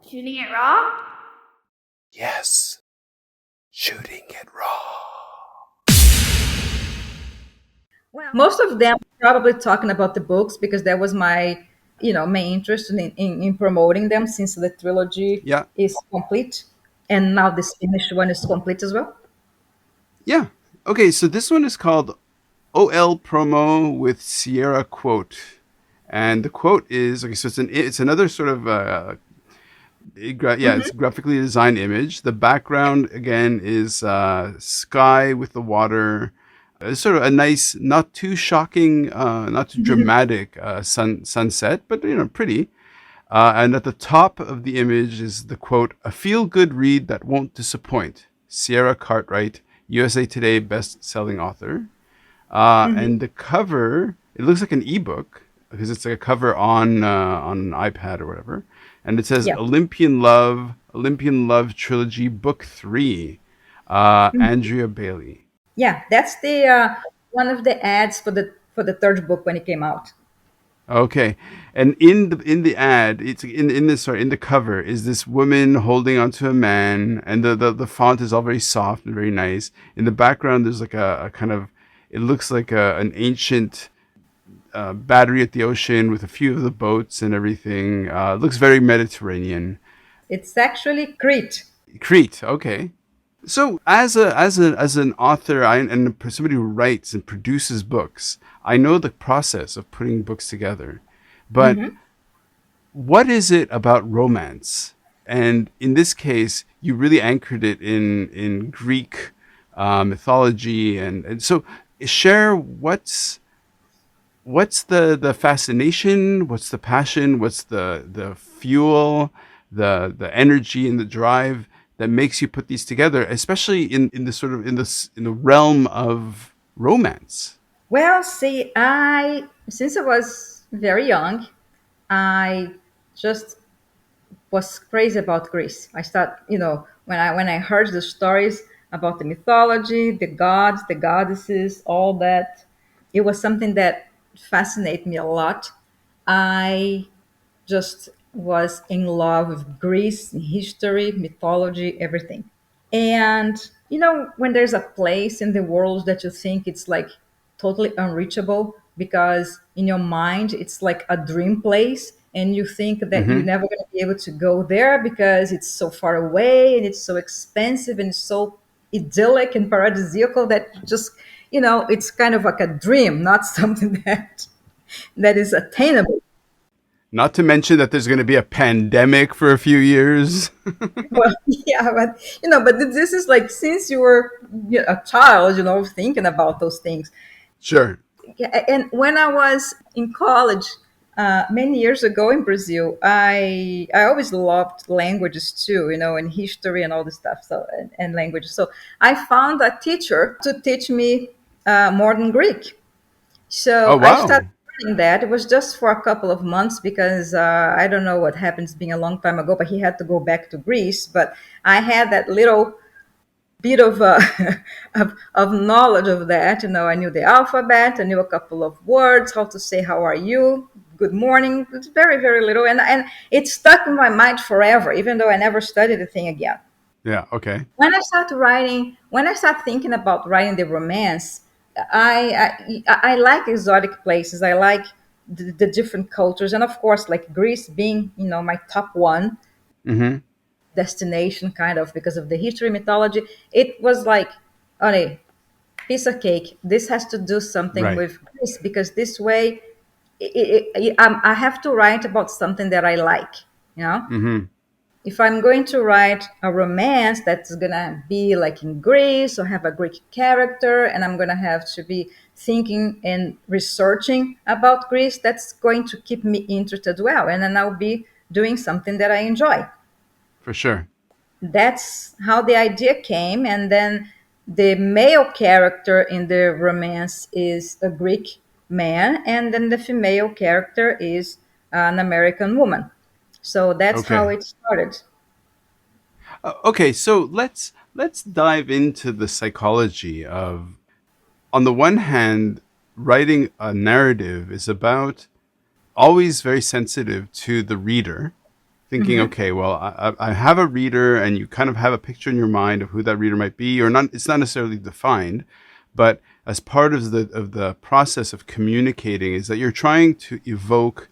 Shooting it raw? Yes. Shooting it raw. Well, most of them probably talking about the books because that was my, main interest in promoting them since the trilogy Yeah. is complete, and now this finished one is complete as well. Yeah. Okay, so this one is called OL Promo with Sierra Quote. And the quote is okay, so it's another sort of it's a graphically designed image. The background again is sky with the water. It's sort of a nice, not too shocking, not too dramatic sunset, but pretty. And at the top of the image is the quote: "A feel-good read that won't disappoint." Sierra Cartwright, USA Today best-selling author. And the cover, it looks like an ebook because it's like a cover on an iPad or whatever, and it says Yeah. Olympian Love Trilogy Book 3, Andrya Bailey. Yeah, that's the one of the ads for the third book when it came out. Okay, and in the ad, it's in the cover is this woman holding onto a man, and the font is all very soft and very nice. In the background, there's like a kind of, it looks like an ancient battery at the ocean with a few of the boats and everything. It looks very Mediterranean. It's actually Crete. Crete, okay. So as an author and somebody who writes and produces books, I know the process of putting books together. But what is it about romance? And in this case, you really anchored it in Greek mythology, and so share what's the fascination, what's the passion, what's the fuel, the energy and the drive that makes you put these together, especially in the sort of in the realm of romance. Well, see, I since I was very young, I just was crazy about Greece. I start, when I heard the stories about the mythology, the gods, the goddesses, all that, it was something that fascinated me a lot. I just was in love with Greece, history, mythology, everything. And when there's a place in the world that you think it's like totally unreachable because in your mind it's like a dream place and you think that you're Mm-hmm. never going to be able to go there because it's so far away and it's so expensive and so idyllic and paradisiacal that just it's kind of like a dream, not something that is attainable. Not to mention that there's going to be a pandemic for a few years. Well, yeah, but but this is like since you were a child, thinking about those things. Sure. Yeah, and when I was in college many years ago in Brazil, I always loved languages too, and history and all this stuff. So and languages. So I found a teacher to teach me modern Greek. Oh So I started wow. learning that. It was just for a couple of months because I don't know what happened. It's been a long time ago, but he had to go back to Greece. But I had that little bit of of knowledge of that. I knew the alphabet. I knew a couple of words, how to say "How are you?" "Good morning." It's very, very little, and it stuck in my mind forever, even though I never studied the thing again. Yeah. Okay. When I start thinking about writing the romance, I like exotic places. I like the different cultures, and of course, like Greece being, my top one Mm-hmm. destination, kind of because of the history, mythology. It was like, honey, piece of cake. This has to do something Right. with Greece because this way, I have to write about something that I like, you know Mm-hmm. if I'm going to write a romance that's gonna be like in Greece or have a Greek character, and I'm gonna have to be thinking and researching about Greece, that's going to keep me interested as well. And then I'll be doing something that I enjoy. For sure. That's how the idea came. And then the male character in the romance is a Greek man, and then the female character is an American woman. So that's how Okay. it started. Okay. So let's dive into the psychology of, on the one hand, writing a narrative is about always very sensitive to the reader, thinking, okay, well, I have a reader, and you kind of have a picture in your mind of who that reader might be, or not. It's not necessarily defined, but as part of the process of communicating, is that you're trying to evoke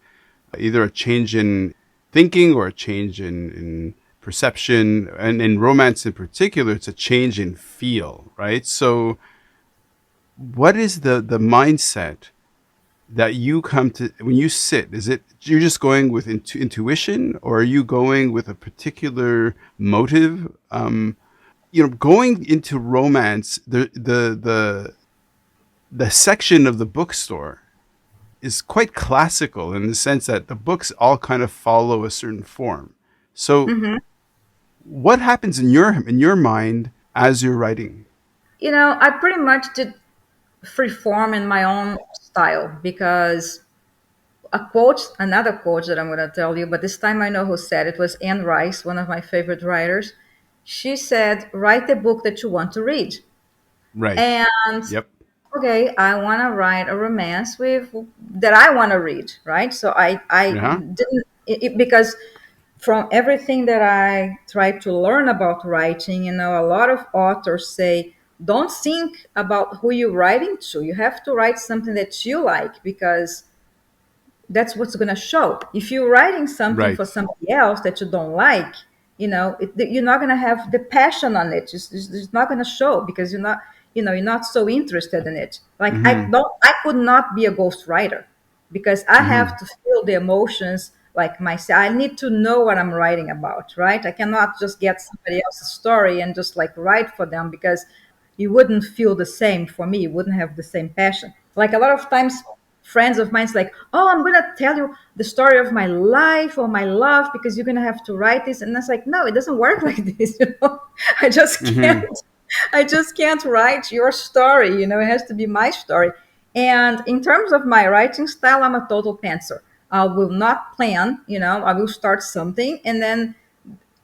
either a change in thinking or a change in perception, and in romance in particular, it's a change in feel, right? So, what is the mindset that you come to when you sit? Is it you're just going with intuition, or are you going with a particular motive? Going into romance, the section of the bookstore is quite classical in the sense that the books all kind of follow a certain form. So, Hmm. what happens in your mind as you're writing? I pretty much did free form in my own style because another quote that I'm going to tell you, but this time I know who said it was Anne Rice, one of my favorite writers. She said, "Write the book that you want to read." Right. And Yep. okay, I want to write a romance with that I want to read, right? So I Yeah. didn't because from everything that I tried to learn about writing, a lot of authors say don't think about who you're writing to. You have to write something that you like because that's what's going to show. If you're writing something for Right. somebody else that you don't like, you're not going to have the passion on it. It's not going to show because you're not so interested in it. Like Mm-hmm. I could not be a ghostwriter because I Mm-hmm. have to feel the emotions like myself. I need to know what I'm writing about, right? I cannot just get somebody else's story and just like write for them because you wouldn't feel the same for me. You wouldn't have the same passion. Like a lot of times friends of mine's like, oh, I'm gonna tell you the story of my life or my love because you're gonna have to write this. And that's like, no, it doesn't work like this. I just Mm-hmm. can't. I just can't write your story. It has to be my story. And in terms of my writing style, I'm a total pantser. I will not plan. I will start something and then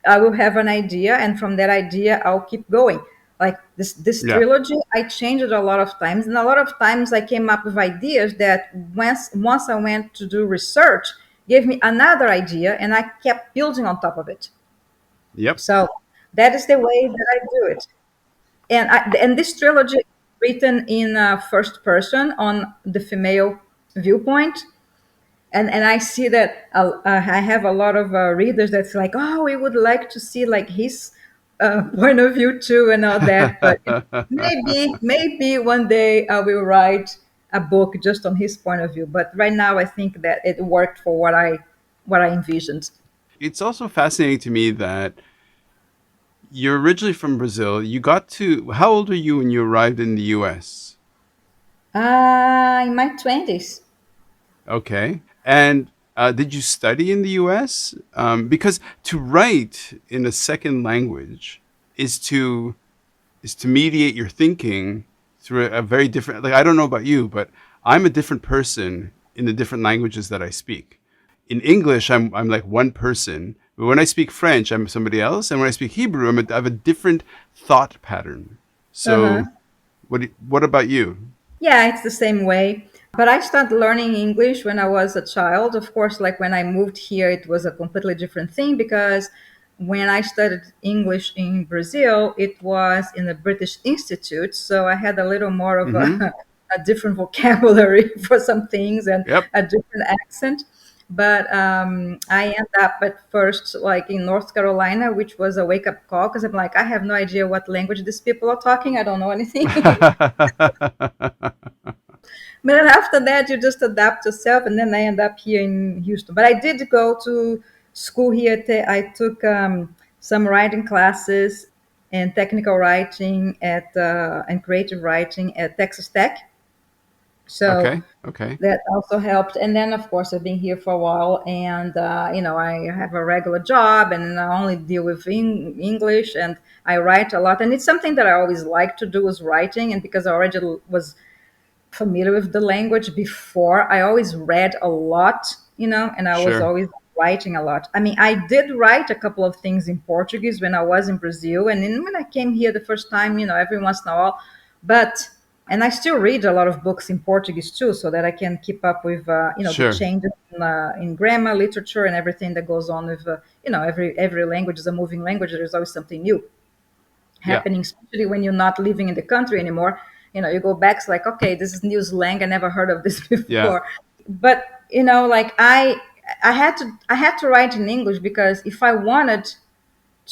I will have an idea, and from that idea, I'll keep going. Like this Yeah. trilogy, I changed it a lot of times, and a lot of times I came up with ideas that once I went to do research, gave me another idea, and I kept building on top of it. Yep. So that is the way that I do it. And this trilogy is written in first person on the female viewpoint, and I see that I have a lot of readers that's like, oh, we would like to see like his point of view too and all that. But maybe one day I will write a book just on his point of view. But right now, I think that it worked for what I envisioned. It's also fascinating to me that you're originally from Brazil. You got to how old were you when you arrived in the U.S.? In my 20s. Okay. And did you study in the U.S.? Because to write in a second language is to mediate your thinking through a very different. Like I don't know about you, but I'm a different person in the different languages that I speak. In English, I'm like one person. But when I speak French, I'm somebody else, and when I speak Hebrew, I have a different thought pattern. Uh-huh. So, what about you? Yeah, it's the same way. But I started learning English when I was a child. Of course, like when I moved here, it was a completely different thing because when I studied English in Brazil, it was in a British institute. So I had a little more of Mm-hmm. a different vocabulary for some things and Yep. a different accent. But I ended up at first like in North Carolina, which was a wake up call because I'm like, I have no idea what language these people are talking. I don't know anything. But then after that, you just adapt yourself, and then I end up here in Houston. But I did go to school here. I took some writing classes and technical writing and creative writing at Texas Tech. So Okay. Okay. that also helped. And then, of course, I've been here for a while, and I have a regular job, and I only deal with English, and I write a lot. And it's something that I always like to do is writing, and because I already was familiar with the language before. I always read a lot, and I was Sure. always writing a lot. I mean, I did write a couple of things in Portuguese when I was in Brazil, and then when I came here the first time, every once in a while. But And I still read a lot of books in Portuguese too, so that I can keep up with the Sure. changes in grammar, literature, and everything that goes on with every language is a moving language. There's always something new Yeah. happening, especially when you're not living in the country anymore. You go back, it's like, okay, this is new slang. I never heard of this Yeah. before. But like I had to write in English because if I wanted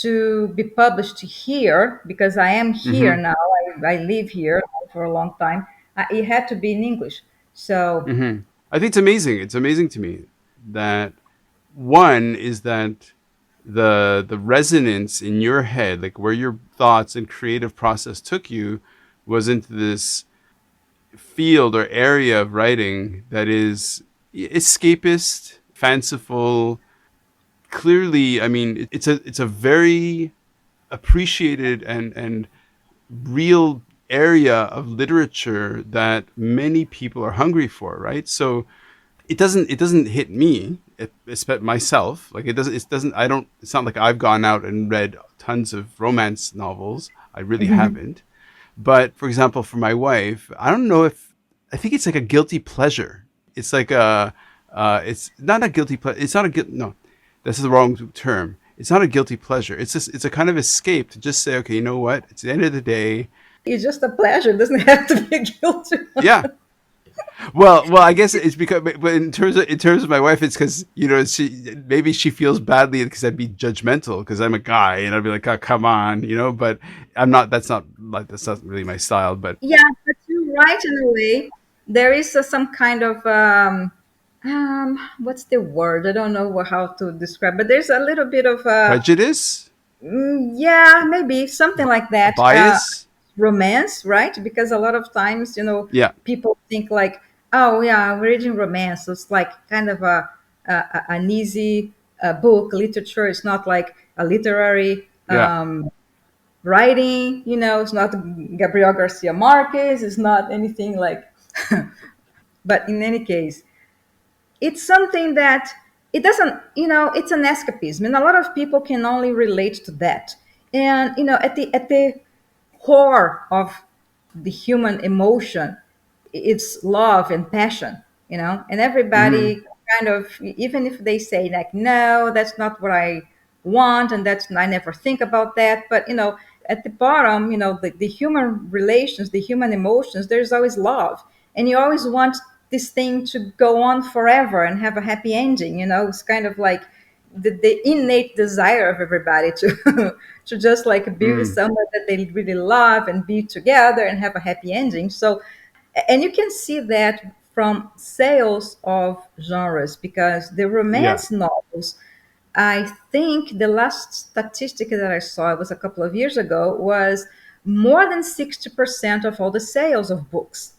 to be published here, because I am here Mm-hmm. now, I live here for a long time, it had to be in English. So Mm-hmm. I think it's amazing. It's amazing to me that one is that the resonance in your head, like where your thoughts and creative process took you, was into this field or area of writing that is escapist, fanciful. Clearly, I mean, it's a very appreciated and real area of literature that many people are hungry for, right? So it doesn't hit me, especially myself. Like it doesn't. I don't. It's not like I've gone out and read tons of romance novels. I really haven't. But for example, for my wife, I don't know if I think it's like a guilty pleasure. It's like a. It's not a guilty pleasure. It's not a guilt. No, this is the wrong term. It's not a guilty pleasure. It's just it's a kind of escape to just say, okay, you know what? It's the end of the day. it's just a pleasure. It doesn't have to be a guilt. Yeah, well, I guess it's because, but in terms of my wife, it's because she feels badly because I'd be judgmental because I'm a guy and I'd be like, oh, come on, But I'm not. That's not really my style. But Yeah, but you're right in a way. There is some kind of what's the word? I don't know how to describe, but there's a little bit of prejudice, yeah, maybe something like a that. bias. Romance, right? Because a lot of times, Yeah, people think like, oh yeah, I'm reading romance. So it's like kind of an easy book, literature. It's not like a literary yeah, writing. It's not Gabriel Garcia Marquez. It's not anything like. But in any case, it's something that it doesn't. It's an escapism, and a lot of people can only relate to that. And at the core of the human emotion, it's love and passion, and hmm, everybody kind of, even if they say like, no, that's not what I want, and I never think about that, but at the bottom, the human relations, the human emotions, there's always love, and you always want this thing to go on forever and have a happy ending. It's kind of like the innate desire of everybody to to just like be with mm, someone that they really love and be together and have a happy ending. So, and you can see that from sales of genres, because the yeah, romance novels, I think the last statistic that I saw, it was a couple of years ago, was more than 60% of all the sales of books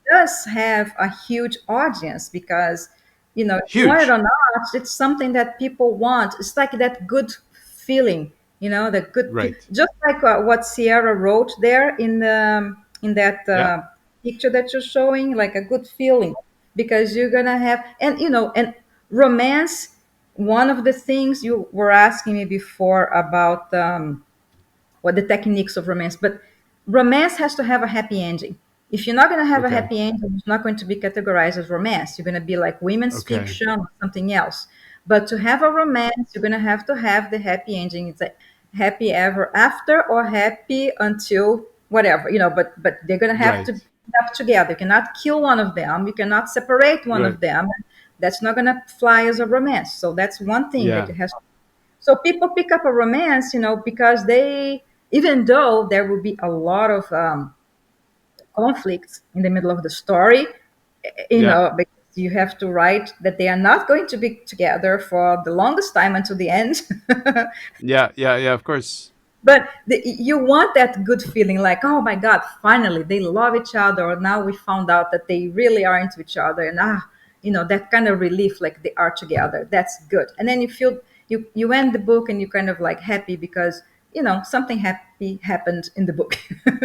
does have a huge audience, because if you want it huge, or not, it's something that people want. It's like that good feeling, that right? just like what Sierra wrote there in that Yeah, picture that you're showing, like a good feeling, because you're gonna have, and romance. One of the things you were asking me before about what the techniques of romance, but romance has to have a happy ending. If you're not going to have a okay, happy ending, it's not going to be categorized as romance. You're going to be like women's okay, fiction or something else. But to have a romance, you're going to have the happy ending. It's like happy ever after or happy until whatever, but they're going to have to right, be up together. You cannot kill one of them. You cannot separate one right, of them. That's not going to fly as a romance. So that's one thing that yeah, you have. So people pick up a romance, because even though there will be a lot of conflicts in the middle of the story, yeah, because you have to write that they are not going to be together for the longest time until the end. yeah, yeah, yeah. Of course, But you want that good feeling, like, oh my God, finally they love each other, or now we found out that they really are into each other, and that kind of relief, like they are together. That's good. And then you feel you end the book and you kind of like happy because something happy happened in the book.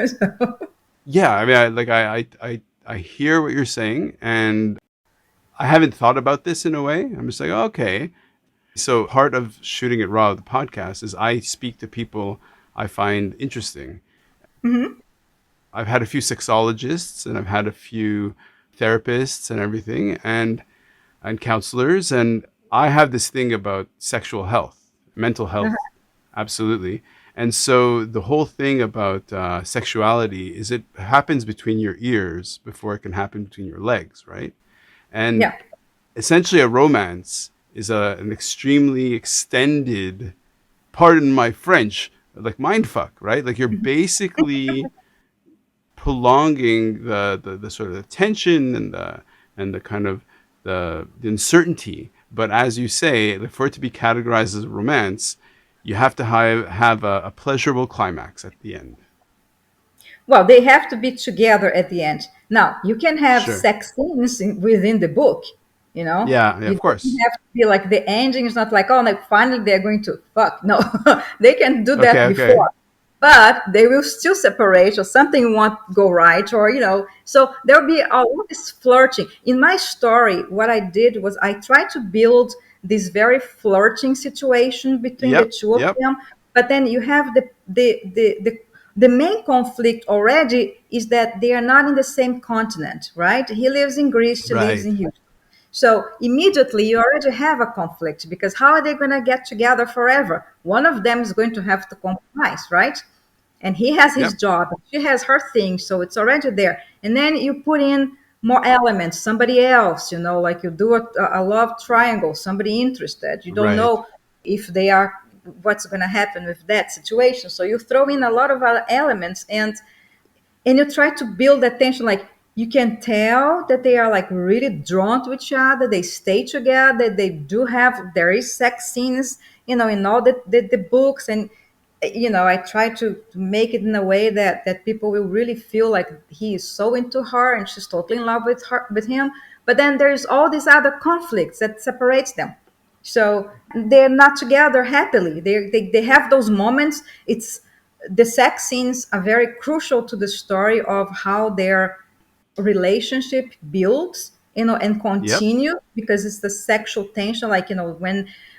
So, yeah. I mean, I hear what you're saying, and I haven't thought about this in a way. I'm just like, okay. So part of shooting it raw, the podcast, is I speak to people I find interesting. I've had a few sexologists and I've had a few therapists and everything, and counselors, and I have this thing about sexual health, mental health, absolutely. And so the whole thing about sexuality is it happens between your ears before it can happen between your legs, right? And Yeah. essentially, a romance is an extremely extended, pardon my French, like mind fuck, right? Like you're basically prolonging the sort of the tension and the kind of the uncertainty. But as you say, for it to be categorized as a romance, you have to have a pleasurable climax at the end. Well, they have to be together at the end. Now, you can have Sure. sex scenes within the book, you know? Yeah, yeah, You of don't course. have to be like the ending is not like, oh, like finally they're going to fuck. No, they can do Okay, that okay. before, but they will still separate or something won't go right or, so there'll be all this flirting. In my story, what I did was I tried to build this very flirting situation between the Yep, two of yep. them, but then you have the main conflict already is that they are not in the same continent, right? He lives in Greece, she lives Right, in Houston. So immediately you already have a conflict because how are they going to get together forever? One of them is going to have to compromise, right? And he has his yep. job, she has her thing, so it's already there. And then you put in more elements, somebody else, like you do a love triangle, somebody interested. You don't Right. know if they are what's going to happen with that situation. So you throw in a lot of other elements and you try to build that tension. Like you can tell that they are like really drawn to each other, they stay together, they do have there is sex scenes, in all the books. And I try to make it in a way that people will really feel like he is so into her and she's totally in love with him. But then there's all these other conflicts that separates them, so they're not together happily. They have those moments. It's the sex scenes are very crucial to the story of how their relationship builds, and Yep. continue, because it's the sexual tension. Like,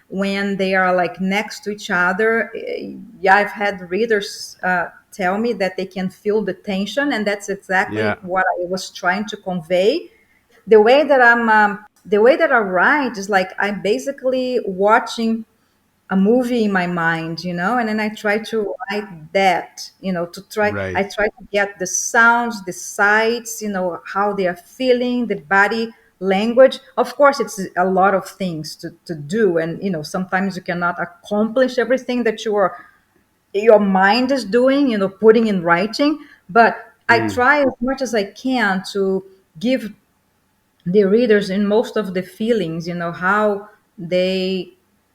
when they are like next to each other. Yeah, I've had readers tell me that they can feel the tension, and that's exactly Yeah. what I was trying to convey. The way that I write is like I'm basically watching a movie in my mind, and then I try to write that, I Right. try to get the sounds, the sights, how they are feeling, the body language. Of course, it's a lot of things to do, and sometimes you cannot accomplish everything that your mind is doing, putting in writing. But I Mm. try as much as I can to give the readers in most of the feelings, how they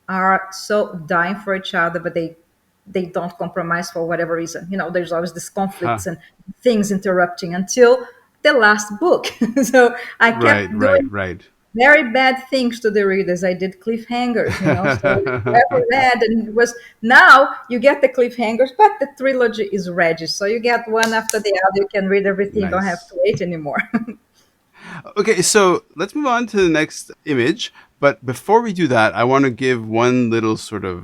are so dying for each other, but they don't compromise for whatever reason. There's always this Huh. conflicts and things interrupting until the last book. So I kept Right, right, doing right. very bad things to the readers. I did cliffhangers, so if you ever read, and it was, now you get the cliffhangers, but the trilogy is ready. So you get one after the other. You can read everything, don't have to Nice. wait anymore. Okay, so let's move on to the next image. But before we do that, I want to give one little sort of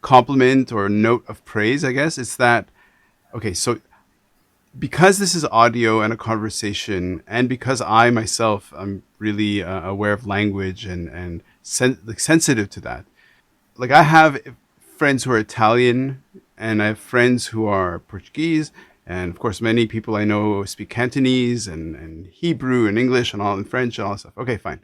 compliment or note of praise, I guess. It's that, okay, so because this is audio and a conversation, and because I myself am really aware of language and like sensitive to that, like I have friends who are Italian, and I have friends who are Portuguese, and of course many people I know speak Cantonese and Hebrew and English and all and French and all that stuff. Okay, fine.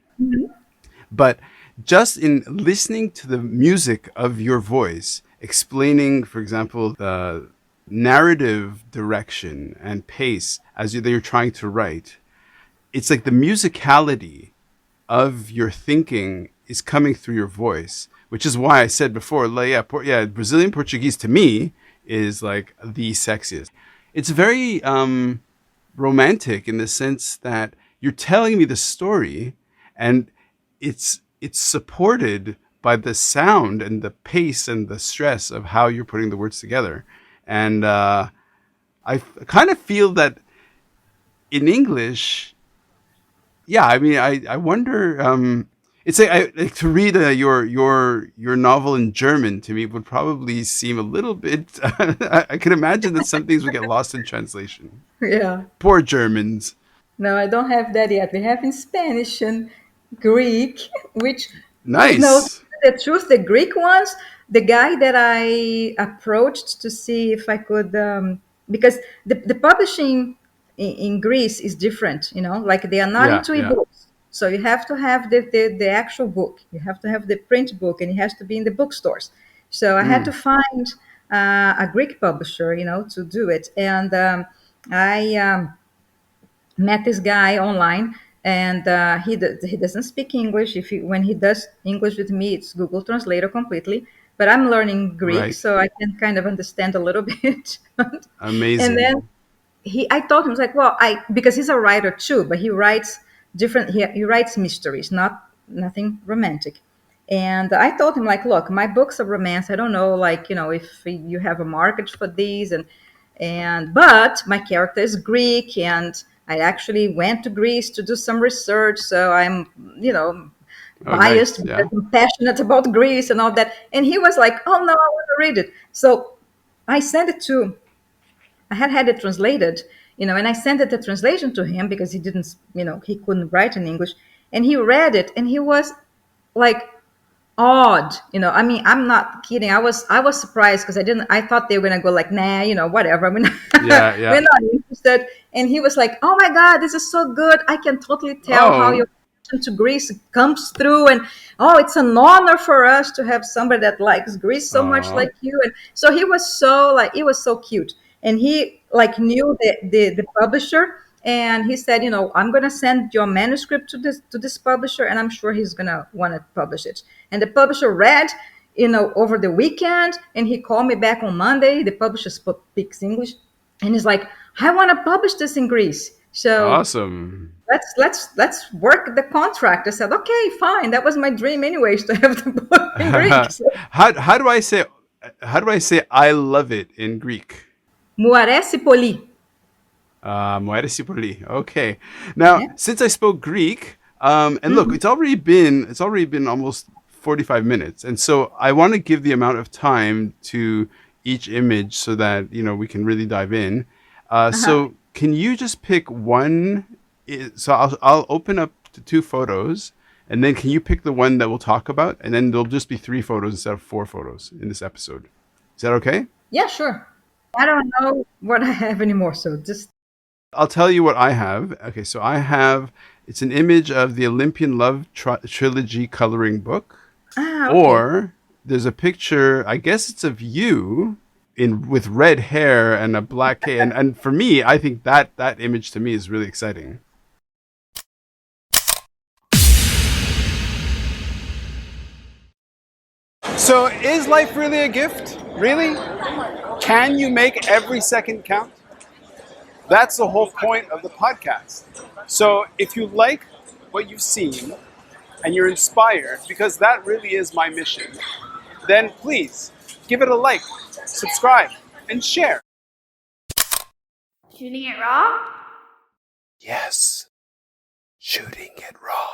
But just in listening to the music of your voice, explaining, for example, the narrative direction and pace that you're trying to write, it's like the musicality of your thinking is coming through your voice, which is why I said before, like, yeah, Brazilian Portuguese to me is like the sexiest. It's very romantic in the sense that you're telling me the story, and it's supported by the sound and the pace and the stress of how you're putting the words together. And kind of feel that in English, yeah, I mean, I wonder. It's like to read your novel in German to me would probably seem a little bit. I can imagine that some things would get lost in translation. Yeah. Poor Germans. No, I don't have that yet. We have in Spanish and Greek, which, Nice. the truth, the Greek ones, the guy that I approached to see if I could, because the publishing in Greece is different, like they are not Yeah, into yeah. ebooks. So you have to have the actual book. You have to have the print book, and it has to be in the bookstores. So I had to Mm, find a Greek publisher, to do it. And I met this guy online, and he doesn't speak English. When he does English with me, it's Google Translator completely. But I'm learning Greek, right. so I can kind of understand a little bit. And then Amazing. I told him, I was like, well, I because he's a writer too, but he writes different. He writes mysteries, nothing romantic. And I told him, like, look, my books are romance. I don't know, like, if you have a market for these, and but my character is Greek, and I actually went to Greece to do some research, so I'm, Oh, biased nice. because Yeah. I'm passionate about Greece and all that. And he was like, oh no, I want to read it. So I sent it to I had it translated, and I sent it the translation to him because he didn't, he couldn't write in English. And he read it, and he was like awed. I mean, I'm not kidding. I was surprised because I thought they were gonna go like, nah, whatever. We're not, Yeah, yeah. we're not interested. And he was like, oh my God, this is so good. I can totally tell how Oh, your connection to Greece comes through. And oh, it's an honor for us to have somebody that likes Greece so much oh, like you. And so he was so like, it was so cute. And he like knew the publisher, and he said, I'm going to send your manuscript to this publisher, and I'm sure he's going to want to publish it. And the publisher read, over the weekend, and he called me back on Monday. The publisher speaks English, and he's like, I want to publish this in Greece. So awesome. let's work the contract. I said, okay, fine. That was my dream anyways, to have the book in Greek. So, How do I say I love it in Greek? Muaresi poli. Μου αρέσει πολύ. Okay. Now, Yeah. since I spoke Greek, and look, Mhm. it's already been almost 45 minutes, and so I want to give the amount of time to each image so that we can really dive in. Uh-huh. So can you just pick one? So I'll open up to two photos, and then can you pick the one that we'll talk about, and then there'll just be three photos instead of four photos in this episode. Is that okay? Yeah, sure. I don't know what I have anymore, so just I'll tell you what I have. Okay, so it's an image of the Olympian Love Trilogy coloring book, okay. or there's a picture, I guess it's of you in with red hair and a black cape. And for me, I think that image to me is really exciting. So is life really a gift? Really? Can you make every second count? That's the whole point of the podcast. So if you like what you've seen and you're inspired, because that really is my mission, then please give it a like, subscribe, and share. Shooting it raw? Yes, shooting it raw.